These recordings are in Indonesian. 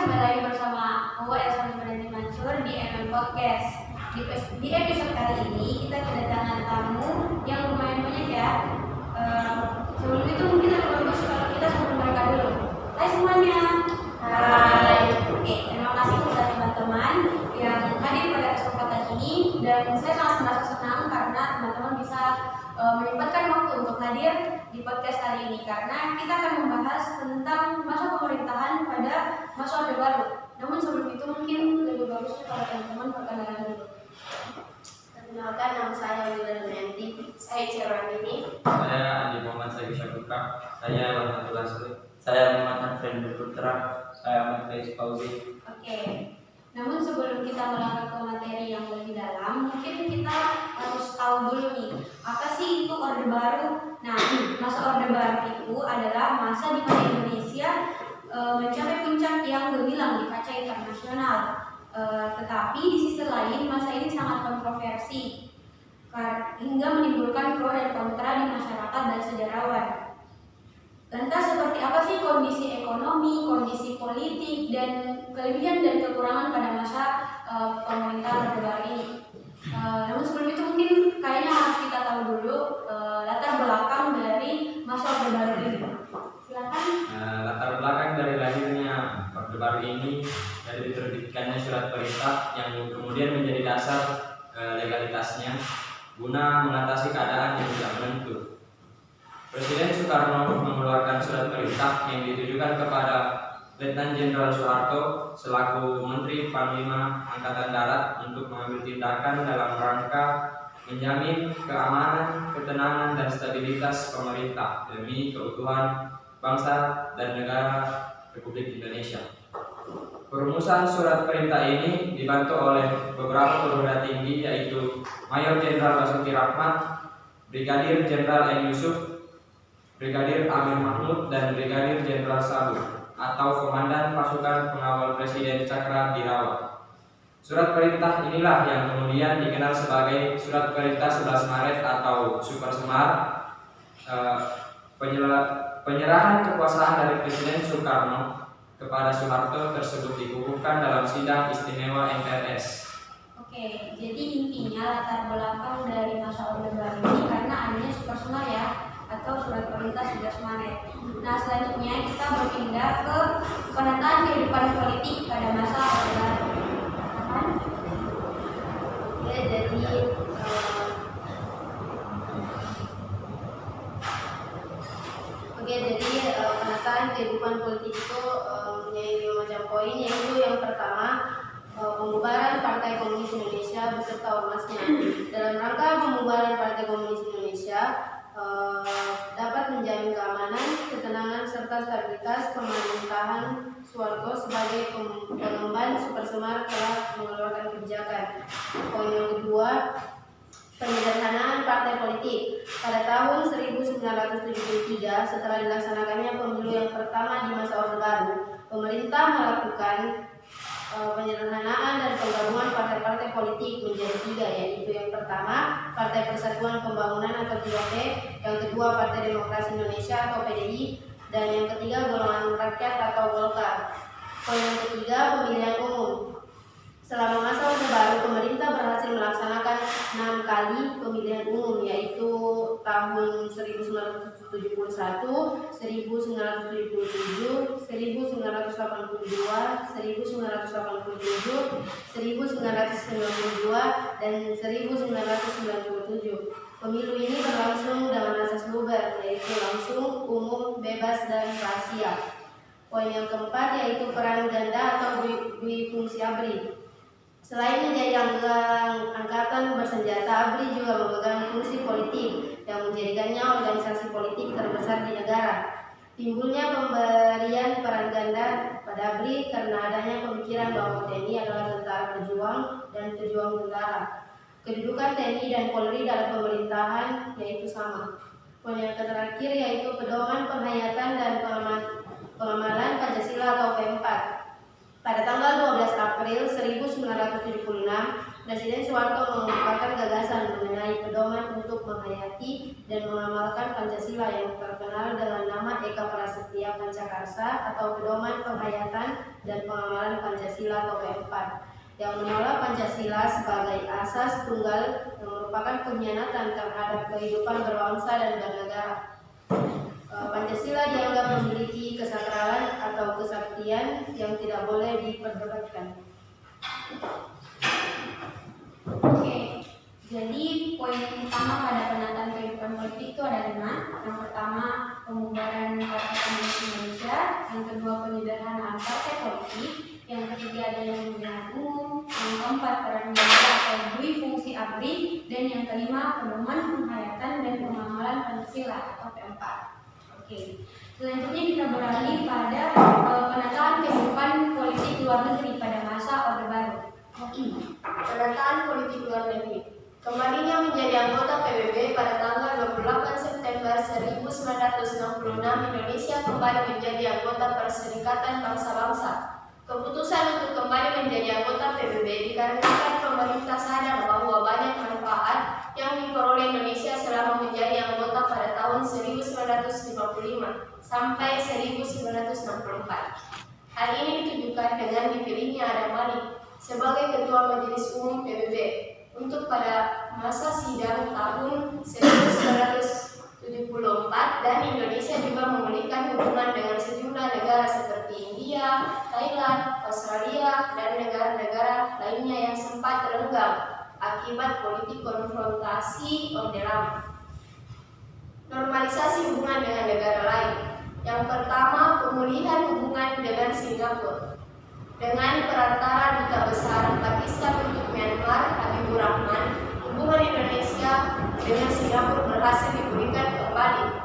kembali lagi bersama aku Elsa Nurani Mansur di MM Podcast. Di episode kali ini kita kedatangan tamu yang lumayan banyak ya. Sebelum itu mungkin lebih bagus kalau kita sambut mereka dulu. Hai semuanya. Hai. Oke, terima kasih kepada teman-teman yang hadir pada kesempatan ini dan saya sangat merasa senang karena teman-teman bisa menyempatkan waktu untuk hadir di podcast kali ini karena kita akan membahas tentang masa pemerintahan pada masa Orde Baru. Namun sebelum itu mungkin lebih bagusnya kalau teman-teman perkenalan dulu. Perkenalkan, nama saya Wila Damayanti. Saya Cerwani. Saya Andi Muhammad Sayyid Syabuka. Saya Muhammad Lasri. Saya Muhammad Fendi Putra. Saya Muhammad Fauzi. Oke. Namun sebelum kita melangkah ke materi yang lebih dalam, mungkin kita harus tahu dulu nih, apa sih itu Orde Baru? Nah, masa Orde Baru itu adalah masa di mana Indonesia mencapai puncak yang gemilang di kancah internasional. Tetapi di sisi lain, masa ini sangat kontroversi hingga menimbulkan pro dan kontra di masyarakat dan sejarawan. Lantas seperti apa sih kondisi ekonomi, kondisi politik, dan kelebihan dan kekurangan pada masa pemerintahan Orde Baru ini? Namun sebelum itu mungkin kayaknya harus kita tahu dulu latar belakang dari masa Orde Baru ini. Silakan. Latar belakang dari lahirnya Orde Baru ini dari diterbitkannya surat perintah yang kemudian menjadi dasar legalitasnya guna mengatasi keadaan yang tidak menentu. Presiden Soekarno mengeluarkan surat perintah yang ditujukan kepada Letnan Jenderal Soeharto selaku Menteri Panglima Angkatan Darat untuk mengambil tindakan dalam rangka menjamin keamanan, ketenangan, dan stabilitas pemerintah demi keutuhan bangsa dan negara Republik Indonesia. Perumusan surat perintah ini dibantu oleh beberapa perwira tinggi yaitu Mayor Jenderal Basuki Rahmat, Brigadir Jenderal M. Yusuf, Brigadir Amir Mahmud, dan Brigadir Jenderal Sabu atau Komandan Pasukan Pengawal Presiden Cakra Dirawat. Surat perintah inilah yang kemudian dikenal sebagai Surat Perintah 11 Maret atau Super Semar. Penyerahan kekuasaan dari Presiden Soekarno kepada Soeharto tersebut dikukuhkan dalam sidang istimewa MPRS. Oke, jadi intinya latar belakang dari masa Orde Baru ini karena adanya Super Semar ya, atau Surat Perintah 11 Maret. Nah, selanjutnya kita berpindah ke penataan kehidupan politik pada masa Orde Baru. Jadi penataan kehidupan politik itu mempunyai 5 macam poin, yaitu yang pertama pembubaran Partai Komunis Indonesia beserta ormasnya. Dalam rangka pembubaran Partai Komunis Indonesia dapat menjamin keamanan, ketenangan, serta stabilitas pemerintahan Soeharto sebagai pengemban Super Semar telah mengeluarkan kebijakan. Poin yang kedua, penyederhanaan partai politik. Pada tahun 1973, setelah dilaksanakannya pemilu yang pertama di masa Orde Baru, pemerintah melakukan penyederhanaan dan penggabungan partai-partai politik menjadi 3, yaitu yang pertama Partai Persatuan Pembangunan atau PDIP, yang kedua Partai Demokrasi Indonesia atau PDI, dan yang ketiga Golongan Rakyat atau Golkar. Poin yang ketiga, pemilihan umum. Selama masa Orde Baru, pemerintah berhasil melaksanakan 6 kali pemilihan umum, yaitu tahun 1971, 1977, 1982, 1987, 1992, dan 1997. Pemilu ini berlangsung dengan asas luber, yaitu langsung, umum, bebas, dan rahasia. Poin yang keempat yaitu peran ganda atau duifungsi ABRI. Selain menjadi angkatan bersenjata, ABRI juga memegang fungsi politik yang menjadikannya organisasi politik terbesar di negara. Timbulnya pemberian peran ganda pada ABRI karena adanya pemikiran bahwa TNI adalah tentara berjuang dan pejuang tentara. Kedudukan TNI dan Polri dalam pemerintahan yaitu sama. Poin yang terakhir yaitu pedoman penghayatan dan pengamalan Pancasila atau P4. Pada tanggal 12 April 1976, Presiden Soeharto mengemukakan gagasan mengenai pedoman untuk menghayati dan mengamalkan Pancasila yang terkenal dengan nama Eka Prasetya Pancakarsa atau Pedoman Penghayatan dan Pengamalan Pancasila atau P4, yang menolak Pancasila sebagai asas tunggal yang merupakan pengkhianatan terhadap kehidupan berbangsa dan bernegara. Pancasila dianggap memiliki kesakralan atau kesaktian yang tidak boleh diperdebatkan. Oke, jadi poin utama pada penataan kehidupan politik itu ada 5. Yang pertama, pembubaran Partai Komunis Indonesia. Yang kedua, penyederhanaan partai politik. Yang ketiga, adanya pemilihan umum. Yang keempat, peran negara atau fungsi ABRI. Dan yang kelima, pedoman penghayatan dan pengamalan Pancasila atau P4. Oke, selanjutnya kita beralih pada penataan kehidupan politik luar negeri pada masa Orde Baru. Penataan politik luar negeri. Kembalinya menjadi anggota PBB pada tanggal 28 September 1966, Indonesia kembali menjadi anggota Perserikatan Bangsa-Bangsa. Keputusan untuk kembali menjadi anggota PBB dikarenakan pemerintah sadar bahwa banyak manfaat yang diperoleh Indonesia selama menjadi anggota pada tahun 1955 sampai 1964. Hal ini ditujukan dengan dipilihnya Adam Malik sebagai Ketua Majelis Umum PBB untuk pada masa sidang tahun 1974, dan Indonesia juga memulihkan hubungan dengan sejumlah negara seperti India, Thailand, Australia, dan negara-negara lainnya yang sempat renggang akibat politik konfrontasi Orde Lama. Normalisasi hubungan dengan negara lain. Yang pertama, pemulihan hubungan dengan Singapura. Dengan perantara Duta Besar Pakistan untuk Myanmar, Habibur Rahman, hubungan Indonesia dengan Singapura berhasil dipulihkan kembali.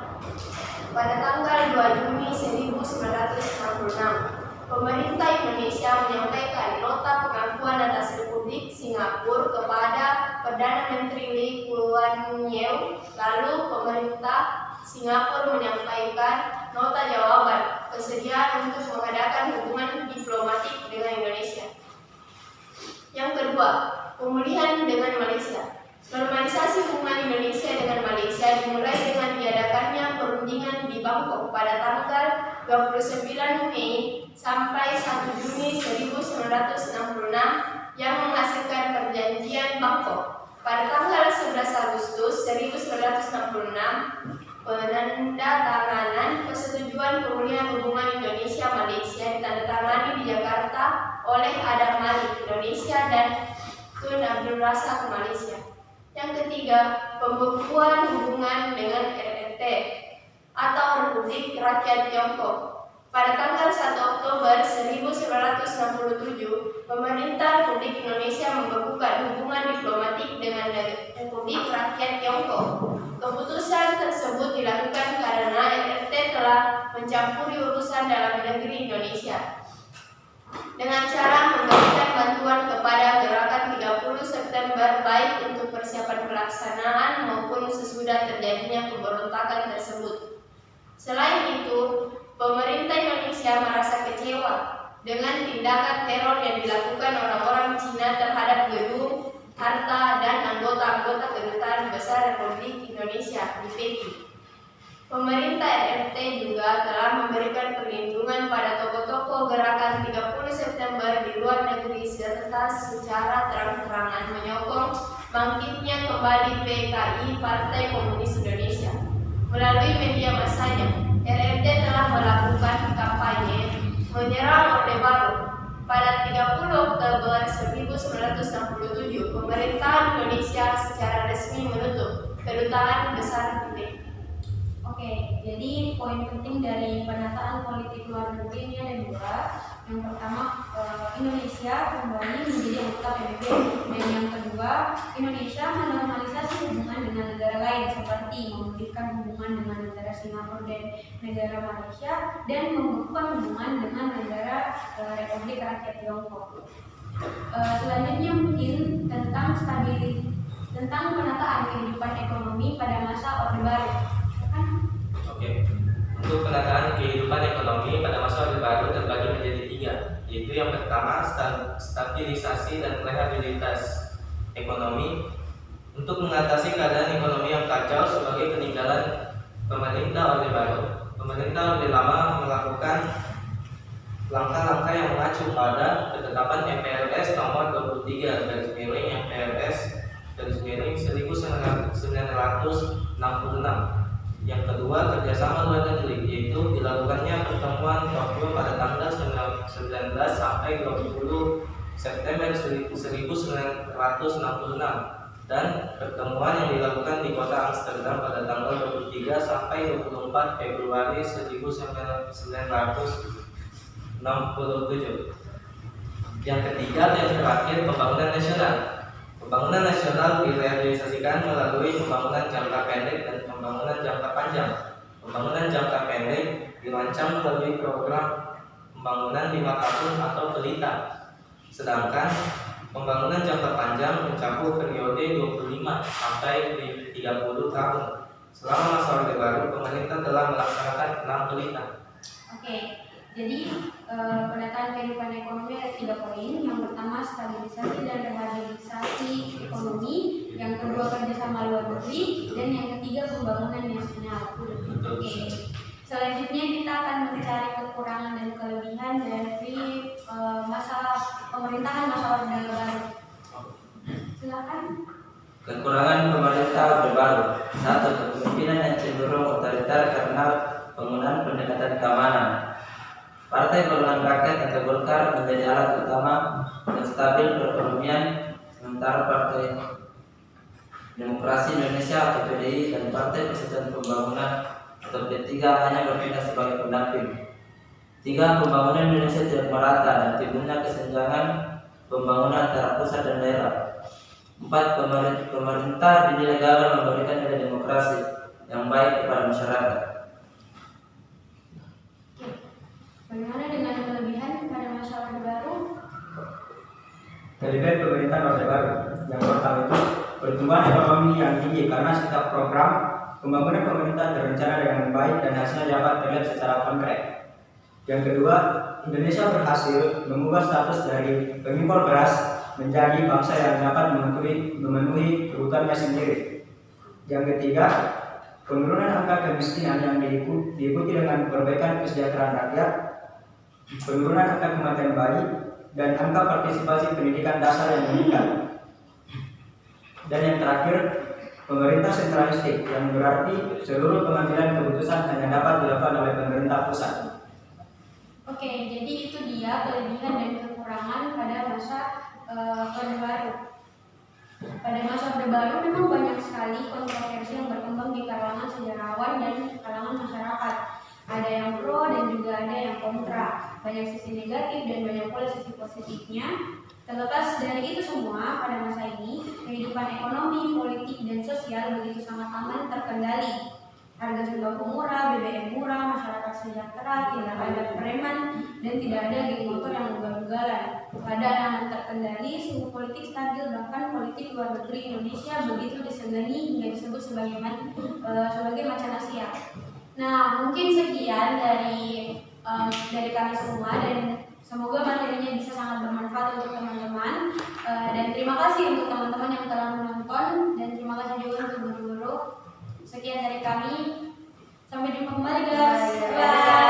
Pada tanggal 2 Juni 1966, pemerintah Indonesia menyampaikan nota pengakuan atas Republik Singapura kepada Perdana Menteri Lee Kuan Yew. Lalu pemerintah Singapura menyampaikan nota jawaban kesediaan untuk mengadakan hubungan diplomatik dengan Indonesia. Yang kedua, pemulihan dengan Malaysia. Normalisasi hubungan Indonesia dengan Malaysia dimulai dengan diadakannya perundingan di Bangkok pada tanggal 29 Mei sampai 1 Juni 1966 yang menghasilkan perjanjian Bangkok. Pada tanggal 11 Agustus 1966, penandatanganan persetujuan pemulihan hubungan Indonesia-Malaysia ditandatangani di Jakarta oleh Adam Malik Indonesia dan Tun Abdul Razak Malaysia. Yang ketiga, pembekuan hubungan dengan RRT atau Republik Rakyat Tiongkok. Pada tanggal 1 Oktober 1967, pemerintah Republik Indonesia membekukan hubungan diplomatik dengan Republik Rakyat Tiongkok. Keputusan tersebut dilakukan karena RRT telah mencampuri urusan dalam negeri Indonesia dengan cara memberikan bantuan kepada gerakan 30 September baik untuk persiapan pelaksanaan maupun sesudah terjadinya pemberontakan tersebut. Selain itu, pemerintah Indonesia merasa kecewa dengan tindakan teror yang dilakukan orang-orang Cina terhadap gedung, harta, dan anggota-anggota Kedutaan Besar Republik Indonesia di Peking. Pemerintah RRT juga telah memberikan perlindungan pada tokoh-tokoh gerakan 30 September di luar negeri serta secara terang-terangan menyokong bangkitnya kembali PKI Partai Komunis Indonesia. Melalui media massanya, RRT telah melakukan kampanye menyerang Orde Baru. Pada 30 Oktober 1967, pemerintahan Indonesia secara resmi menutup Kedutaan Besar di Peking. Oke, jadi poin penting dari penataan politik luar negeri ini ada 2. Yang pertama, Indonesia kembali menjadi anggota PBB, dan yang kedua, Indonesia menormalisasi hubungan dengan negara lain seperti memulihkan hubungan dengan negara Singapura dan negara Malaysia, dan membekukan hubungan dengan negara Republik Rakyat Tiongkok. Selanjutnya mungkin tentang penataan kehidupan ekonomi pada masa Orde Baru. Oke. Untuk penataan kehidupan ekonomi pada masa Orde Baru terbagi menjadi 3, yaitu yang pertama stabilisasi dan rehabilitas ekonomi. Untuk mengatasi keadaan ekonomi yang kacau sebagai peninggalan pemerintah Orde Baru, pemerintah Orde Lama melakukan langkah-langkah yang mengacu pada ketetapan MPRS nomor 23 garis miring MPRS garis miring 1966. Yang kedua, kerjasama luar negeri, yaitu dilakukannya pertemuan Tokyo pada tanggal 19 sampai 20 September 1966 dan pertemuan yang dilakukan di kota Amsterdam pada tanggal 23 sampai 24 Februari 1967. Yang ketiga dan terakhir, pembangunan nasional. Pembangunan nasional direalisasikan melalui pembangunan jangka pendek dan pembangunan jangka panjang. Pembangunan jangka pendek dirancang melalui program pembangunan 5 tahun atau pelita. Sedangkan pembangunan jangka panjang mencakup periode 25 sampai 30 tahun. Selama masa Orde Baru, pemerintah telah melaksanakan 6 pelita. Oke, jadi penataan kehidupan ekonomi ada 3 poin. Yang pertama, stabilisasi dan rehabilitasi ekonomi. Yang kedua, kerjasama luar negeri. Dan yang ketiga, pembangunan nasional. Oke. Selanjutnya kita akan mencari kekurangan dan kelebihan dari masa pemerintahan masa Orde Baru. Silakan. Kekurangan pemerintah Orde Baru. 1. Kepemimpinan yang cenderung otoriter karena penggunaan pendekatan keamanan. Partai Golongan Rakyat atau Golkar menjadi alat utama menstabil perekonomian, sementara Partai Demokrasi Indonesia atau PDI dan Partai Persatuan Pembangunan atau P3 hanya bertindak sebagai pendamping. 3. Pembangunan Indonesia tidak merata dan timbulnya kesenjangan pembangunan antara pusat dan daerah. 4. Pemerintah dinilai gagal memberikan nilai demokrasi yang baik kepada masyarakat. Bagaimana dengan kelebihan pada masa Orde Baru? Kelebihan pemerintah Orde Baru yang pertama itu pertumbuhan ekonomi yang tinggi karena setiap program pembangunan pemerintah terencana dengan baik dan hasilnya dapat terlihat secara konkret. Yang kedua, Indonesia berhasil mengubah status dari pengimpor beras menjadi bangsa yang dapat memenuhi kebutuhannya sendiri. Yang ketiga, penurunan angka kemiskinan yang diikuti dengan perbaikan kesejahteraan rakyat, penurunan angka kematian bayi, dan angka partisipasi pendidikan dasar yang meningkat. Dan yang terakhir, pemerintah sentralistik yang berarti seluruh pengambilan keputusan hanya dapat dilakukan oleh pemerintah pusat. Oke, jadi itu dia kelebihan dan kekurangan pada masa Orde Baru. Pada masa Orde Baru memang banyak sekali kontroversi yang berkembang di kalangan sejarawan dan kalangan masyarakat. Ada yang pro dan juga ada yang kontra. Banyak sisi negatif dan banyak pula sisi positifnya. Terlepas dari itu semua, pada masa ini kehidupan ekonomi, politik, dan sosial begitu sangat aman terkendali. Harga sembako murah, BBM murah, masyarakat sejahtera, tidak ada preman, dan tidak ada geng motor yang ugal-ugalan. Keadaan aman terkendali, suhu politik stabil, bahkan politik luar negeri Indonesia begitu disegani hingga disebut sebagai macan Asia. Nah, mungkin sekian dari kami semua dan semoga materinya bisa sangat bermanfaat untuk teman-teman. Dan terima kasih untuk teman-teman yang telah menonton dan terima kasih juga untuk guru-guru. Sekian dari kami. Sampai jumpa kembali guys. Bye.